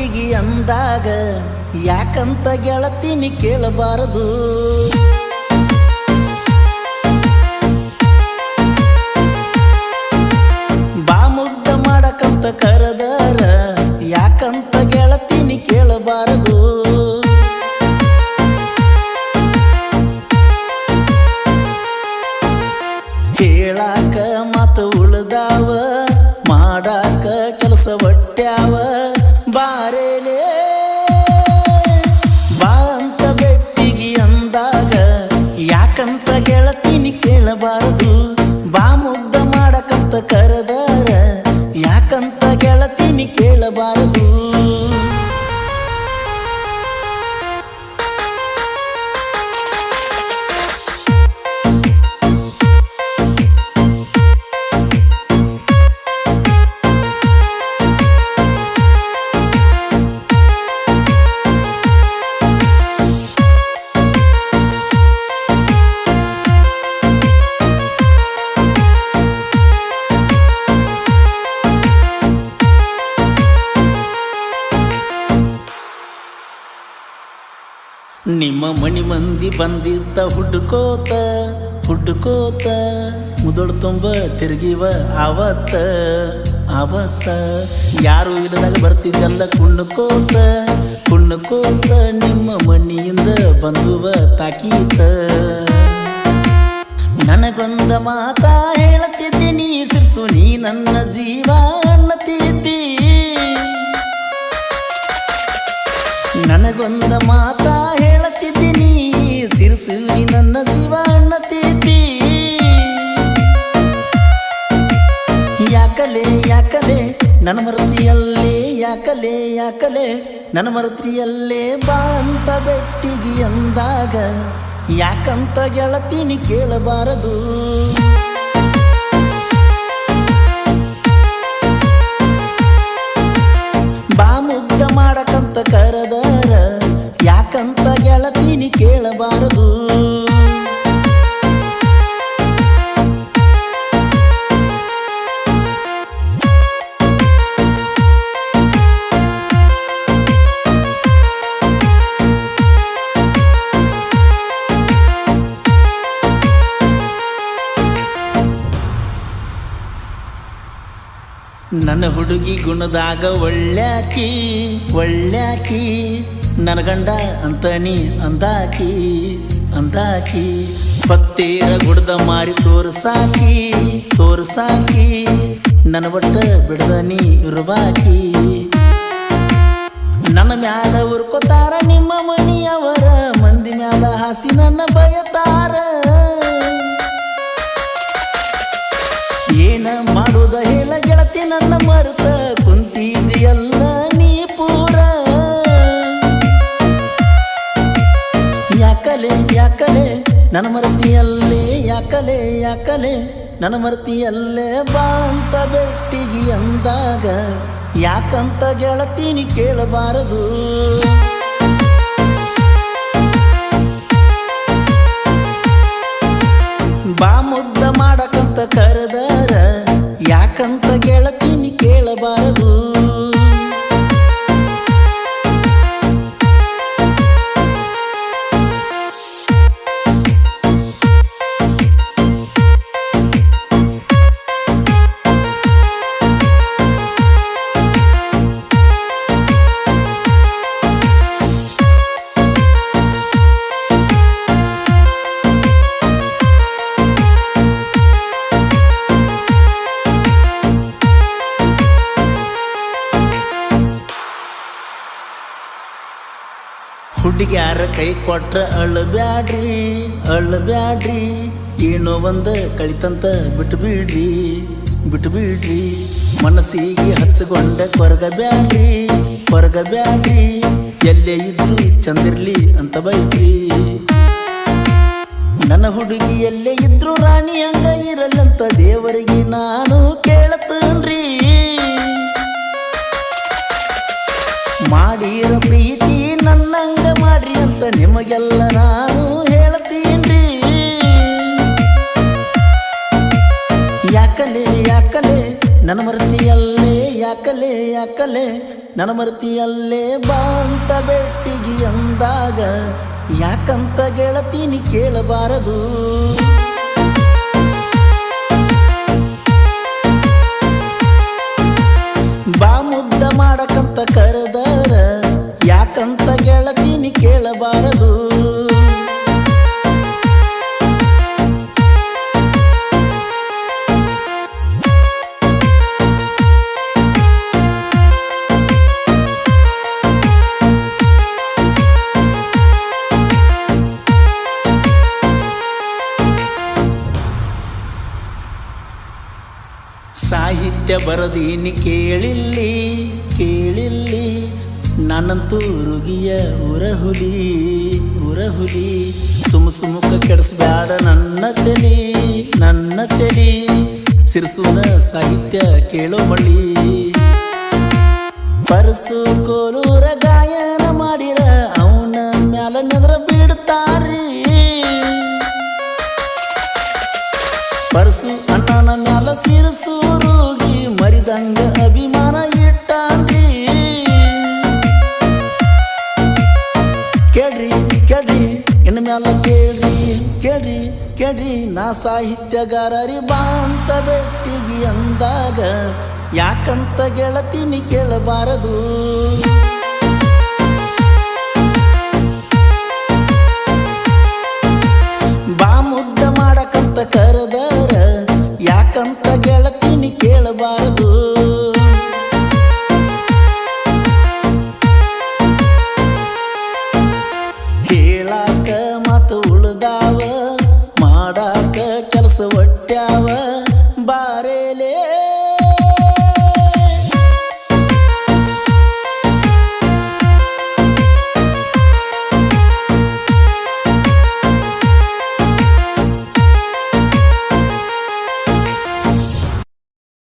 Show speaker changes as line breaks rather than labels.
ಬೆಟ್ಟಿಗೆ ಅಂದಾಗ ಯಾಕಂತ ಗೆಳತೀನಿ ಕೇಳಬಾರದು. ಬಾ ಮುದ್ದ ಮಾಡಕಂತ ಕರೆದರ ಯಾಕಂತ ಗೆಳತೀನಿ ಕೇಳಬಾರದು. ಕೇಳಾಕ ಮಾತು ಉಳ್ದಾವ, ಮಾಡಾಕ ಕೆಲಸ ಒಟ್ಟ್ಯಾವ. ಬಾರೇಲೇ ಬಾ ಅಂತ ಬೆಟ್ಟಿಗೆ ಅಂದಾಗ ಯಾಕಂತ ಗೆಳತೀನಿ ಕೇಳಬಾರದು. ಬಾ ಮುದ್ದ ಮಾಡಕಂತ ಕರೆದರ ಯಾಕಂತ ಗೆಳತೀನಿ ಕೇಳಬಾರದು. ನಿಮ್ಮ ಮನಿ ಮಂದಿ ಬಂದಿದ್ದ ಹುಡ್ಕೋತ ಹುಡ್ಕೋತ ಮುದಳು ತುಂಬ ತಿರುಗಿವ ಅವತ್ತ ಅವತ್ತ. ಯಾರು ಇಲ್ಲದಾಗ ಬರ್ತಿದ್ದಲ್ಲ ಕುಣ್ಣಕೋತ ಕುಣ್ಣಕೋತ, ನಿಮ್ಮ ಮನಿಯಿಂದ ಬಂದುವ ತಾಕೀತ. ನನಗೊಂದ ಮಾತ ಹೇಳತಿದ್ದೀನಿ ಸಿರ್ಸು, ನೀ ನನ್ನ ಜೀವ ಅನ್ನತಿದ್ದಿ. ನನಗೊಂದ ಮಾತ ಹೇಳತಿದ್ದೀನಿ ಸಿರ್ಸು, ನೀ ನನ್ನ ಜೀವ ಅನ್ನತಿದ್ದಿ. ಯಾಕಲೆ ಯಾಕಲೆ ನನ್ನ ಮರತಿಯಲ್ಲೇ, ಯಾಕಲೆ ಯಾಕಲೆ ನನ್ನ ಮರತಿಯಲ್ಲೇ ಬಾ ಅಂತ ಬೆಟ್ಟಿಗೆ ಅಂದಾಗ ಯಾಕಂತ ಗೆಳತೀನಿ ಕೇಳಬಾರದು. ಬಾ ಮುದ್ದ ಮಾಡಕಂತ ಕರೆದರ ಯಾಕಂತ ಗೆಳತೀನಿ ಕೇಳಬಾರದು. ನನ್ನ ಹುಡುಗಿ ಗುಣದಾಗ ಒಳ್ಳ್ಯಾಕಿ ಒಳ್ಳ್ಯಾಕಿ, ನನ್ನ ಗಂಡ ಅಂತಣಿ ಅಂದಾಕಿ ಅಂದಾಕಿ. ಪತ್ತೇರ ಗುಡ್ದ ಮಾರಿ ತೋರ್ಸಾಕಿ ತೋರ್ಸಾಕಿ, ನನ್ನ ಒಟ್ಟ ಬಿಡದನಿ ಇರುವಾಕಿ. ನನ್ನ ಮ್ಯಾಲ ಉರ್ಕೋತಾರ ನಿಮ್ಮ ಮನಿಯವರ, ಮಂದಿ ಮ್ಯಾಲ ಹಾಸಿ ನನ್ನ ಬಯತಾರ. ಏನ ಮಾಡುದ ಹೇಳ ಗೆಳತಿ ನನ್ನ ಮರುತ ಕುಂತಿದೆಯಲ್ಲ ನೀ ಪೂರ. ಯಾಕಲೆ ಯಾಕಲೆ ನನ್ನ ಮರತಿಯಲ್ಲೇ, ಯಾಕಲೆ ಯಾಕಲೆ ನನ್ನ ಮರತಿಯಲ್ಲೇ ಬಾ ಅಂತ ಬೆಟ್ಟಿಗೆ ಅಂದಾಗ ಯಾಕಂತ ಗೆಳತೀನಿ ಕೇಳಬಾರದು. ಬಾ ಮುದ್ದ ಮಾಡಕಂತ ಕರೆದರ ಯಾಕಂತ ಗೆಳತೀನಿ ಕೇಳಬಾರದು. ಹುಡುಗ್ಯಾರ ಕೈ ಕೊಟ್ರ ಅಳಬ್ಯಾಡ್ರಿ ಅಳಬ್ಯಾಡ್ರಿ, ಏನೋ ಒಂದು ಕಳಿತಂತ ಬಿಟ್ಟು ಬಿಡ್ರಿ ಬಿಟ್ಟು ಬಿಡ್ರಿ. ಮನಸ್ಸಿಗೆ ಹಚ್ಚಗೊಂಡ ಕೊರಗಬ್ಯಾಡ್ರಿ ಕೊರಗಬ್ಯಾಡ್ರಿ, ಎಲ್ಲೇ ಇದ್ರು ಚಂದಿರ್ಲಿ ಅಂತ ಬಯಸ್ರಿ. ನನ್ನ ಹುಡುಗಿ ಎಲ್ಲೇ ಇದ್ರು ರಾಣಿ ಹಂಗ ಇರಲ್ಲಂತ ದೇವರಿಗೆ ನಾನು ಕೇಳತನ್ರಿ. ಮಾಡಿರ ಪ್ರೀತಿ ನನ್ನಂಗ ಮಾಡ್ರಿ ಅಂತ ನಿಮಗೆಲ್ಲ ನಾನು ಹೇಳ್ತೀನ್ರಿ. ಯಾಕಲೆ ಯಾಕಲೆ ನನ್ನ ಮರ್ತಿಯಲ್ಲೇ ಯಾಕಲೆ ಯಾಕಲೆ ನನ್ನ ಮರ್ತಿಯಲ್ಲೇ ಬಾ ಅಂತ ಬೆಟ್ಟಿಗೆ ಅಂದಾಗ ಯಾಕಂತ ಗೆಳತೀನಿ ಕೇಳಬಾರದು. ಬಾ ಮುದ್ದ ಮಾಡಕಂತ ಕರೆದರ ಯಾಕಂತ ಗೆಳತೀನಿ ಕೇಳಬಾರದು. ಸಾಹಿತ್ಯ ಬರದೀನಿ ಕೇಳಿಲ್ಲಿ ಕೇಳಿಲ್ಲಿ ನಾನಂತೂ ರುಗಿಯ ಉರಹುಲಿ ಉರಹುಲಿ. ಸುಮುಕ ಕೆಡಿಸ್ಬ್ಯಾಡ ನನ್ನ ತಲಿ ಸಿರ್ಸುನ ಸಾಹಿತ್ಯ ಕೇಳೋ ಮಳ್ಳಿ. ಪರಸು ಕೋಲೂರ ಗಾಯನ ಮಾಡಿರ ಅವನ ಮ್ಯಾಲ ನೆದ್ರ ಬಿಡ್ತಾರಿ. ಪರಸು ಅಣ್ಣನ ಮ್ಯಾಲ ಸಿರಸೂರುಗಿ ಮರಿದಂಗ ಅಭಿಮಾನ ಇಟ್ಟಾನ್ರಿ. ಕೇಳ್ರಿ ಕೇಳ್ರಿ ಇನ್ನ ಮ್ಯಾಲ ಕೇಳ್ರಿ ಕೇಳ್ರಿ ಕೇಳ್ರಿ ನಾ ಸಾಹಿತ್ಯಗಾರರಿ ಬಾ ಅಂತ ಬೆಟ್ಟಿಗೆ ಅಂದಾಗ ಯಾಕಂತ ಗೆಳತೀನಿ ಕೇಳಬಾರದು. ಬಾ ಮುದ್ದ ಮಾಡಕಂತ ಕರೆದರ ಯಾಕಂತ ಗೆಳತೀನಿ ಕೇಳಬಾರದು. ಹೇಳಾಕ ಮಾತು ಉಳ್ದಾವ